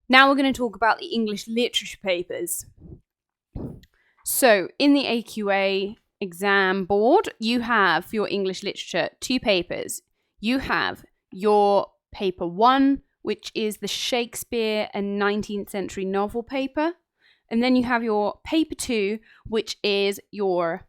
Now we're going to talk about the English literature papers. So in the AQA exam board, you have for your English literature 2 papers. You have your paper 1, which is the Shakespeare and 19th century novel paper. And then you have your paper 2, which is your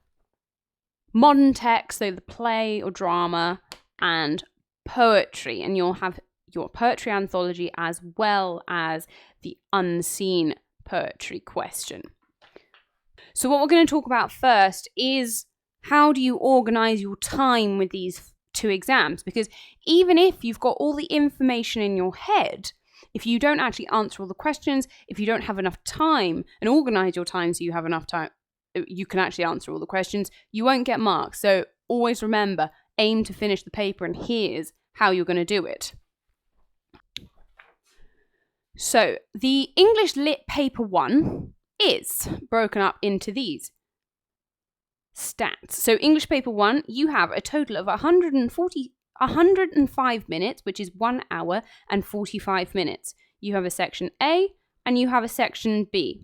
modern text, so the play or drama, and poetry. And you'll have your poetry anthology as well as the unseen poetry question. So what we're going to talk about first is how do you organise your time with these 2 exams? Because even if you've got all the information in your head, if you don't actually answer all the questions, if you don't have enough time and organise your time so you have enough time, you can actually answer all the questions, you won't get marks. So always remember, aim to finish the paper, and here's how you're going to do it. So the English Lit paper 1 is broken up into these stats. So English paper 1, you have a total of 105 minutes, which is 1 hour and 45 minutes. You have a section A and you have a section B.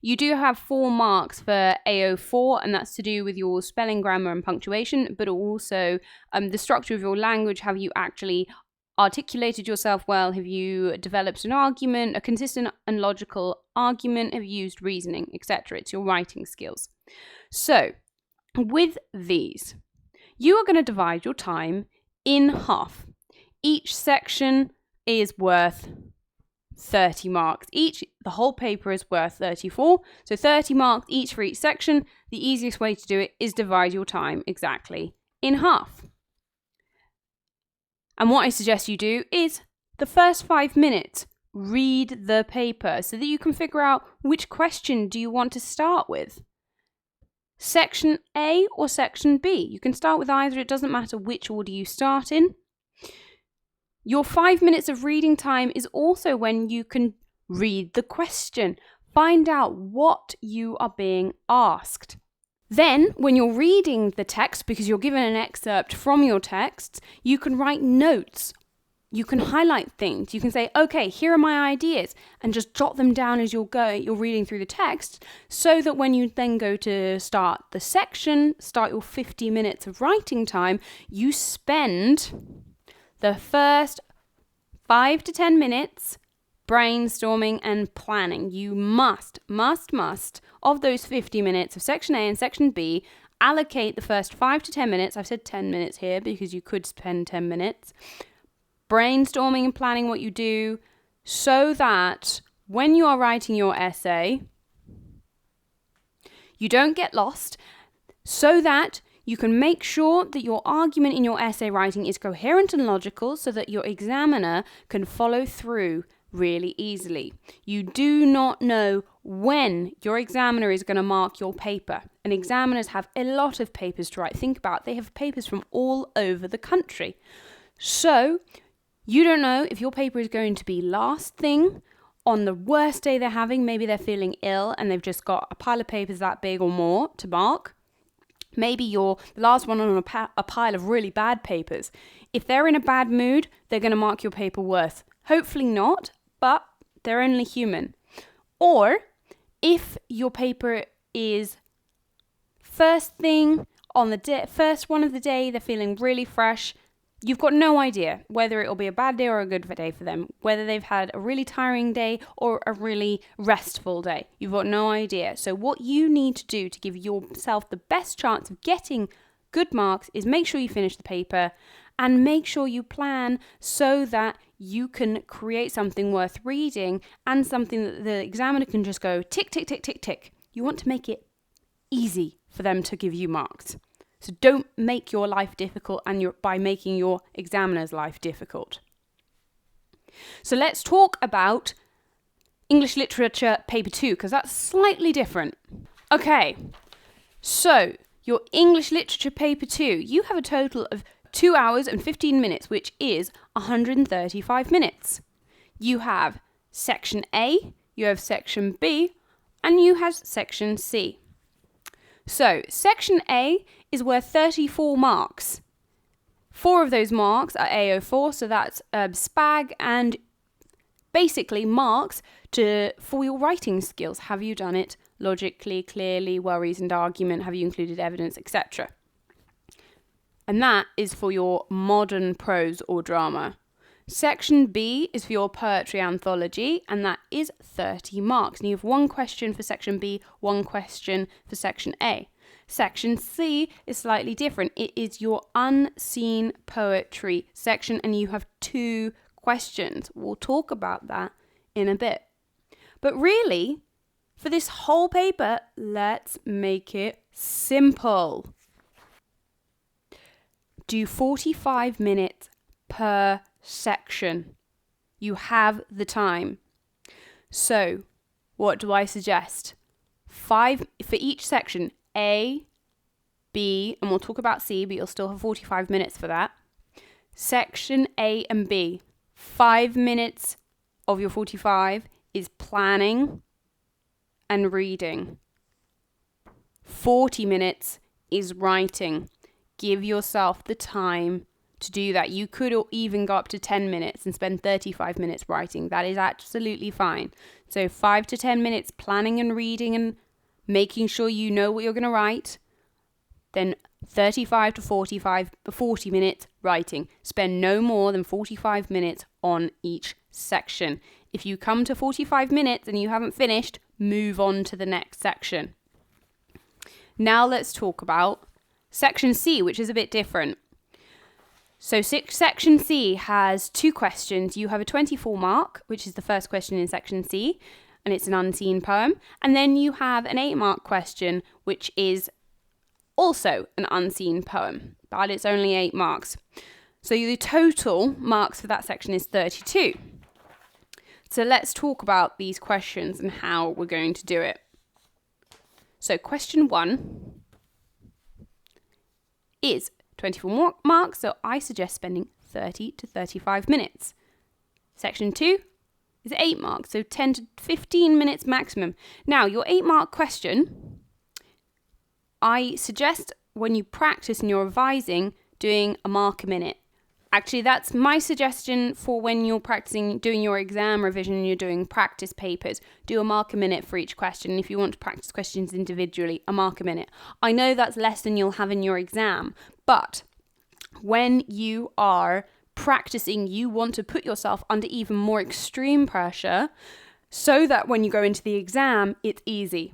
You do have 4 marks for AO4, and that's to do with your spelling, grammar and punctuation, but also the structure of your language. Have you actually articulated yourself well? Have you developed an argument, a consistent and logical argument? Have you used reasoning, etc.? It's your writing skills. So with these, you are going to divide your time in half. Each section is worth 30 marks each. The whole paper is worth 34, so 30 marks each for each section. The easiest way to do it is divide your time exactly in half. And what I suggest you do is the first 5 minutes, read the paper so that you can figure out which question do you want to start with. Section A or section B. You can start with either, it doesn't matter which order you start in. Your 5 minutes of reading time is also when you can read the question. Find out what you are being asked. Then, when you're reading the text, because you're given an excerpt from your text, you can write notes. You can highlight things. You can say, okay, here are my ideas, and just jot them down as you're reading through the text, so that when you then go to start the section, start your 50 minutes of writing time, you spend the first 5 to 10 minutes brainstorming and planning. You must, of those 50 minutes of section A and section B, allocate the first 5 to 10 minutes. I've said 10 minutes here because you could spend 10 minutes brainstorming and planning what you do, so that when you are writing your essay, you don't get lost, so that you can make sure that your argument in your essay writing is coherent and logical, so that your examiner can follow through really easily. You do not know when your examiner is going to mark your paper. And examiners have a lot of papers to write. Think about it. They have papers from all over the country. So you don't know if your paper is going to be last thing on the worst day they're having. Maybe they're feeling ill and they've just got a pile of papers that big or more to mark. Maybe you're the last one on a pile of really bad papers. If they're in a bad mood, they're going to mark your paper worse. Hopefully not, but they're only human. Or if your paper is first thing on the day, first one of the day, they're feeling really fresh, you've got no idea whether it'll be a bad day or a good day for them, whether they've had a really tiring day or a really restful day. You've got no idea. So what you need to do to give yourself the best chance of getting good marks is make sure you finish the paper and make sure you plan so that you can create something worth reading and something that the examiner can just go tick, tick, tick, tick, tick. You want to make it easy for them to give you marks. So don't make your life difficult by making your examiner's life difficult. So let's talk about English Literature Paper 2, because that's slightly different. Okay, so your English Literature Paper 2, you have a total of 2 hours and 15 minutes, which is 135 minutes. You have Section A, you have Section B, and you have Section C. So, Section A is worth 34 marks. 4 of those marks are AO4, so that's SPAG and basically marks for your writing skills. Have you done it logically, clearly, well reasoned argument? Have you included evidence, etc.? And that is for your modern prose or drama. Section B is for your poetry anthology, and that is 30 marks. And you have one question for section B, one question for section A. Section C is slightly different. It is your unseen poetry section, and you have 2 questions. We'll talk about that in a bit. But really, for this whole paper, let's make it simple. Do 45 minutes per section. You have the time. So, what do I suggest? 5 for each section, A, B, and we'll talk about C, but you'll still have 45 minutes for that. Section A and B, 5 minutes of your 45 is planning and reading. 40 minutes is writing. Give yourself the time to do that. You could even go up to 10 minutes and spend 35 minutes writing. That is absolutely fine. So 5 to 10 minutes planning and reading and making sure you know what you're going to write. Then 35 to 40 minutes writing. Spend no more than 45 minutes on each section. If you come to 45 minutes and you haven't finished, move on to the next section. Now let's talk about Section C, which is a bit different. So Section C has 2 questions. You have a 24 mark, which is the first question in Section C, and it's an unseen poem. And then you have an 8 mark question, which is also an unseen poem, but it's only 8 marks. So the total marks for that section is 32. So let's talk about these questions and how we're going to do it. So question 1 is 24 marks, so I suggest spending 30 to 35 minutes. Section 2 is 8 marks, so 10 to 15 minutes maximum. Now, your 8 mark question, I suggest when you practice and you're revising, doing a mark a minute. Actually, that's my suggestion for when you're practicing doing your exam revision and you're doing practice papers. Do a mark a minute for each question. And if you want to practice questions individually, a mark a minute. I know that's less than you'll have in your exam, but when you are practicing, you want to put yourself under even more extreme pressure so that when you go into the exam, it's easy.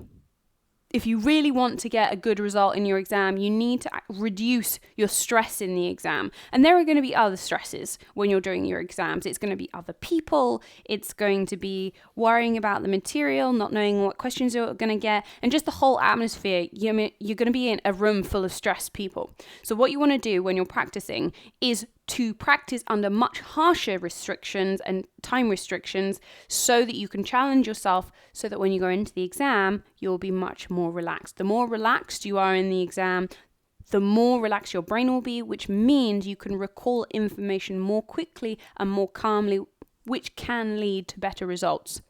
If you really want to get a good result in your exam, you need to reduce your stress in the exam. And there are going to be other stresses when you're doing your exams. It's going to be other people. It's going to be worrying about the material, not knowing what questions you're going to get, and just the whole atmosphere. You're going to be in a room full of stressed people. So what you want to do when you're practicing is to practice under much harsher restrictions and time restrictions so that you can challenge yourself so that when you go into the exam, you'll be much more relaxed. The more relaxed you are in the exam, the more relaxed your brain will be, which means you can recall information more quickly and more calmly, which can lead to better results.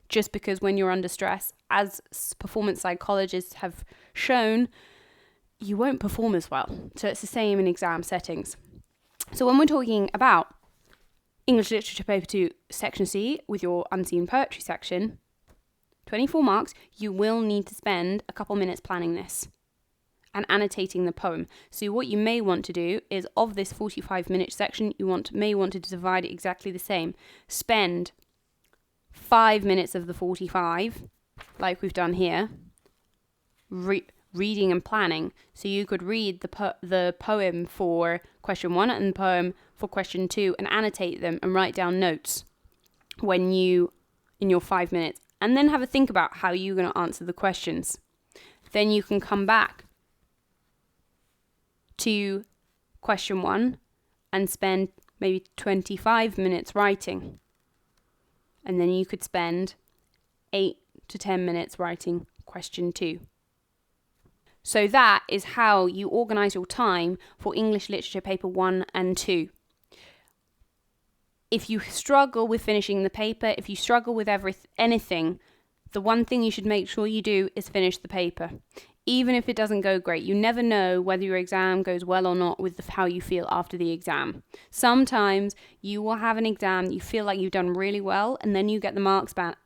Just because when you're under stress, as performance psychologists have shown, you won't perform as well. So it's the same in exam settings. So when we're talking about English Literature Paper 2, Section C, with your unseen poetry section, 24 marks, you will need to spend a couple minutes planning this and annotating the poem. So what you may want to do is, of this 45-minute section, you may want to divide it exactly the same. Spend 5 minutes of the 45, like we've done here, reading and planning. So you could read the poem for question 1 and the poem for question 2 and annotate them and write down notes in your 5 minutes, and then have a think about how you're going to answer the questions. Then you can come back to question 1 and spend maybe 25 minutes writing, and then you could spend 8 to 10 minutes writing question 2. So that is how you organise your time for English Literature Paper 1 and 2. If you struggle with finishing the paper, if you struggle with anything, the one thing you should make sure you do is finish the paper. even if it doesn't go great. You never know whether your exam goes well or not with how you feel after the exam. Sometimes you will have an exam that you feel like you've done really well, and then you get the marks back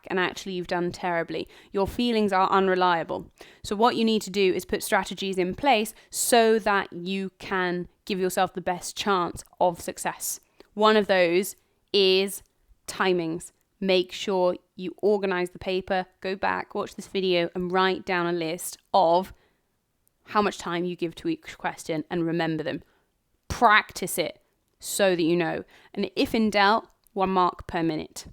and actually you've done terribly. Your feelings are unreliable. So what you need to do is put strategies in place so that you can give yourself the best chance of success. One of those is timings. Make sure you organize the paper, go back, watch this video, and write down a list of how much time you give to each question and remember them. Practice it so that you know. And if in doubt, 1 mark per minute.